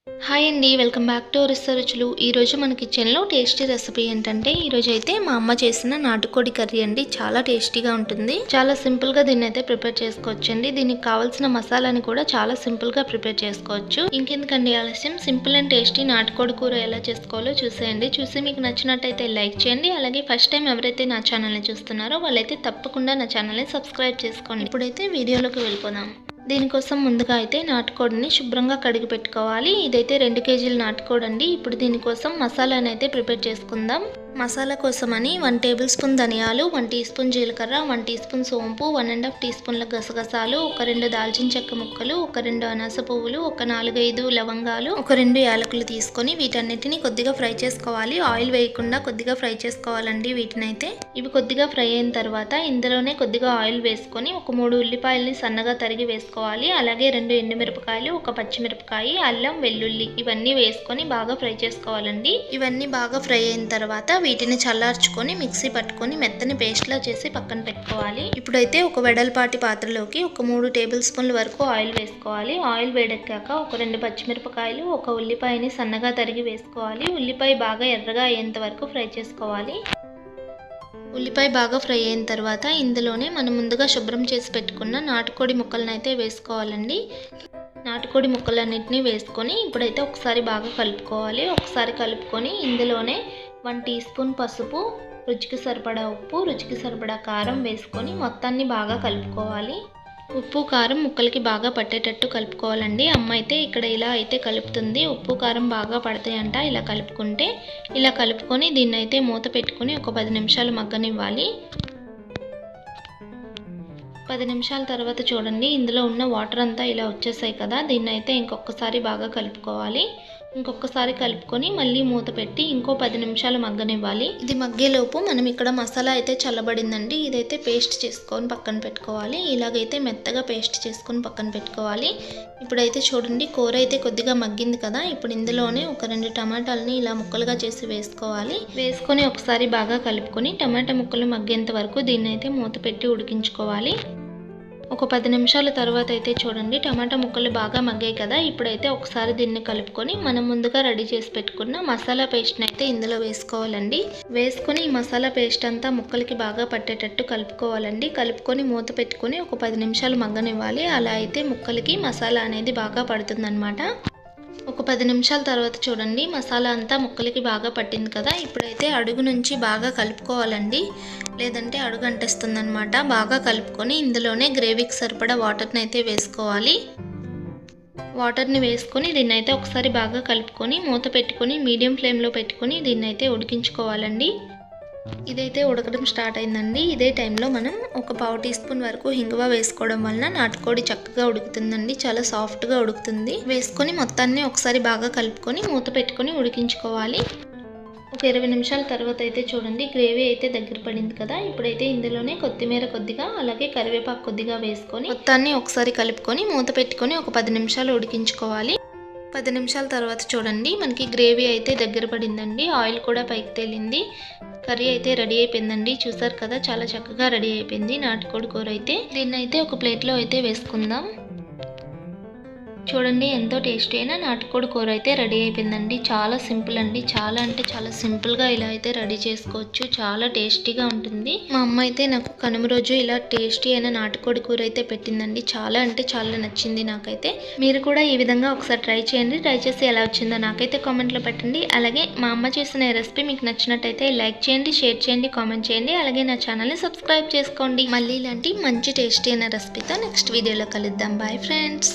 Hi అండి, welcome back to రుచులు. ఈరోజు మన కిచెన్లో టేస్టీ రెసిపీ ఏంటంటే, ఈరోజు అయితే మా అమ్మ చేసిన నాటుకోడి కర్రీ అండి. చాలా టేస్టీగా ఉంటుంది. చాలా సింపుల్గా దీన్ని అయితే ప్రిపేర్ చేసుకోవచ్చండి. దీనికి కావాల్సిన మసాలాని కూడా చాలా సింపుల్గా ప్రిపేర్ చేసుకోవచ్చు. ఇంకెందుకండి ఆలస్యం, సింపుల్ అండ్ టేస్టీ నాటుకోడి కూర ఎలా చేసుకోవాలో చూసేయండి. చూసి మీకు నచ్చినట్టయితే లైక్ చేయండి. అలాగే ఫస్ట్ టైం ఎవరైతే నా ఛానల్ని చూస్తున్నారో వాళ్ళైతే తప్పకుండా నా ఛానల్ని సబ్స్క్రైబ్ చేసుకోండి. ఇప్పుడైతే వీడియోలోకి వెళ్ళిపోదాం. దీనికోసం ముందుగా అయితే నాటుకోడిని శుభ్రంగా కడిగి పెట్టుకోవాలి. ఇదైతే 2 కేజీల నాటుకోడి అండి. ఇప్పుడు దీనికోసం మసాలాని అయితే ప్రిపేర్ చేసుకుందాం. మసాలా కోసమని 1 టేబుల్ స్పూన్ ధనియాలు, 1 టీ స్పూన్ జీలకర్ర, 1 టీ స్పూన్ సోంపు, 1½ టీ స్పూన్ల గసగసాలు, ఒక 2 దాల్చిన చెక్క ముక్కలు, ఒక 2 అనాస పువ్వులు, ఒక 4-5 లవంగాలు, ఒక 2 యాలకులు తీసుకొని వీటన్నిటిని కొద్దిగా ఫ్రై చేసుకోవాలి. ఆయిల్ వేయకుండా కొద్దిగా ఫ్రై చేసుకోవాలండి వీటినైతే. ఇవి కొద్దిగా ఫ్రై అయిన తర్వాత ఇందులోనే కొద్దిగా ఆయిల్ వేసుకొని ఒక 3 ఉల్లిపాయలని సన్నగా తరిగి వేసుకోవాలి. అలాగే 2 ఎండుమిరపకాయలు, ఒక పచ్చిమిరపకాయ, అల్లం, వెల్లుల్లి ఇవన్నీ వేసుకొని బాగా ఫ్రై చేసుకోవాలండి. ఇవన్నీ బాగా ఫ్రై అయిన తర్వాత వీటిని చల్లార్చుకొని మిక్సీ పట్టుకొని మెత్తని పేస్ట్లా చేసి పక్కన పెట్టుకోవాలి. ఇప్పుడైతే ఒక వెడల్పాటి పాత్రలోకి ఒక 3 టేబుల్ స్పూన్ల వరకు ఆయిల్ వేసుకోవాలి. ఆయిల్ వేడెక్కాక ఒక 2 పచ్చిమిరపకాయలు, ఒక ఉల్లిపాయని సన్నగా తరిగి వేసుకోవాలి. ఉల్లిపాయ బాగా ఎర్రగా అయ్యేంత వరకు ఫ్రై చేసుకోవాలి. ఉల్లిపాయ బాగా ఫ్రై అయిన తర్వాత ఇందులోనే మనం ముందుగా శుభ్రం చేసి పెట్టుకున్న నాటుకోడి ముక్కలను అయితే వేసుకోవాలండి. నాటుకోడి ముక్కలన్నింటినీ వేసుకొని ఇప్పుడైతే ఒకసారి బాగా కలుపుకోవాలి. ఒకసారి కలుపుకొని ఇందులోనే 1 టీ స్పూన్ పసుపు, రుచికి సరిపడా ఉప్పు, రుచికి సరిపడా కారం వేసుకొని మొత్తాన్ని బాగా కలుపుకోవాలి. ఉప్పు కారం ముక్కలకి బాగా పట్టేటట్టు కలుపుకోవాలండి. అమ్మ అయితే ఇక్కడ ఇలా అయితే కలుపుతుంది. ఉప్పు కారం బాగా పడతాయంట ఇలా కలుపుకుంటే. ఇలా కలుపుకొని దీన్ని అయితే మూత పెట్టుకుని ఒక 10 నిమిషాలు మగ్గనివ్వాలి. 10 నిమిషాల తర్వాత చూడండి, ఇందులో ఉన్న వాటర్ అంతా ఇలా వచ్చేసాయి కదా. దీన్ని అయితే ఇంకొకసారి బాగా కలుపుకోవాలి. ఇంకొకసారి కలుపుకొని మళ్ళీ మూత పెట్టి ఇంకో 10 నిమిషాలు మగ్గనివ్వాలి. ఇది మగ్గేలోపు మనం ఇక్కడ మసాలా అయితే చల్లబడిందండి. ఇదైతే పేస్ట్ చేసుకొని పక్కన పెట్టుకోవాలి. ఇలాగైతే మెత్తగా పేస్ట్ చేసుకొని పక్కన పెట్టుకోవాలి. ఇప్పుడైతే చూడండి, కూర అయితే కొద్దిగా మగ్గింది కదా. ఇప్పుడు ఇందులోనే ఒక 2 టమాటాలని ఇలా ముక్కలుగా చేసి వేసుకోవాలి. వేసుకొని ఒకసారి బాగా కలుపుకొని టమాటా ముక్కలు మగ్గేంత వరకు దీన్ని అయితే మూత పెట్టి ఉడికించుకోవాలి. ఒక 10 నిమిషాల తర్వాత అయితే చూడండి, టమాటా ముక్కలు బాగా మగ్గాయి కదా. ఇప్పుడైతే ఒకసారి దీన్ని కలుపుకొని మనం ముందుగా రెడీ చేసి పెట్టుకున్న మసాలా పేస్ట్ని అయితే ఇందులో వేసుకోవాలండి. వేసుకొని ఈ మసాలా పేస్ట్ అంతా ముక్కలకి బాగా పట్టేటట్టు కలుపుకోవాలండి. కలుపుకొని మూత పెట్టుకొని ఒక 10 నిమిషాలు మగ్గనివ్వాలి. అలా అయితే ముక్కలకి మసాలా అనేది బాగా పడుతుందన్నమాట. ఒక 10 నిమిషాల తర్వాత చూడండి, మసాలా అంతా ముక్కలకి బాగా పట్టింది కదా. ఇప్పుడైతే అడుగు నుంచి బాగా కలుపుకోవాలండి, లేదంటే అడుగు అంటేస్తుందన్నమాట. బాగా కలుపుకొని ఇందులోనే గ్రేవీకి సరిపడా వాటర్ని అయితే వేసుకోవాలి. వాటర్ని వేసుకొని దీన్ని అయితే ఒకసారి బాగా కలుపుకొని మూత పెట్టుకొని మీడియం ఫ్లేమ్లో పెట్టుకొని దీన్ని అయితే ఉడికించుకోవాలండి. ఇదైతే ఉడకడం స్టార్ట్ అయిందండి. ఇదే టైంలో మనం ఒక 1/2 టీ స్పూన్ వరకు హింగువ వేసుకోవడం వలన నాటుకోడి చక్కగా ఉడుకుతుందండి. చాలా సాఫ్ట్గా ఉడుకుతుంది. వేసుకొని మొత్తాన్ని ఒకసారి బాగా కలుపుకొని మూత పెట్టుకొని ఉడికించుకోవాలి. ఒక 20 నిమిషాల తర్వాత అయితే చూడండి, గ్రేవీ అయితే దగ్గర పడింది కదా. ఇప్పుడైతే ఇందులోనే కొత్తిమీర కొద్దిగా, అలాగే కరివేపాకు కొద్దిగా వేసుకొని మొత్తాన్ని ఒకసారి కలుపుకొని మూత పెట్టుకొని ఒక 10 నిమిషాలు ఉడికించుకోవాలి. 10 నిమిషాల తర్వాత చూడండి, మనకి గ్రేవీ అయితే దగ్గర పడిందండి. ఆయిల్ కూడా పైకి తేలింది. కర్రీ అయితే రెడీ అయిపోయిందండి. చూసారు కదా, చాలా చక్కగా రెడీ అయిపోయింది నాటుకోడి కూర అయితే. దీన్ని అయితే ఒక ప్లేట్లో అయితే వేసుకుందాం. చూడండి, ఎంతో టేస్టీ అయిన నాటుకోడి కూర అయితే రెడీ అయిపోయిందండి. చాలా సింపుల్ అండి. చాలా అంటే చాలా సింపుల్గా ఇలా అయితే రెడీ చేసుకోవచ్చు. చాలా టేస్టీగా ఉంటుంది. మా అమ్మ అయితే నాకు కనుమ రోజు ఇలా టేస్టీ అయిన నాటుకోడి కూర అయితే పెట్టిందండి. చాలా అంటే చాలా నచ్చింది నాకైతే. మీరు కూడా ఈ విధంగా ఒకసారి ట్రై చేయండి. ట్రై చేసి ఎలా వచ్చిందో నాకైతే కామెంట్లో పెట్టండి. అలాగే మా అమ్మ చేసిన ఈ రెసిపీ మీకు నచ్చినట్టయితే లైక్ చేయండి, షేర్ చేయండి, కామెంట్ చేయండి. అలాగే నా ఛానల్ని సబ్స్క్రైబ్ చేసుకోండి. మళ్ళీ ఇలాంటి మంచి టేస్టీ అయిన రెసిపీతో నెక్స్ట్ వీడియోలో కలుద్దాం. Bye friends.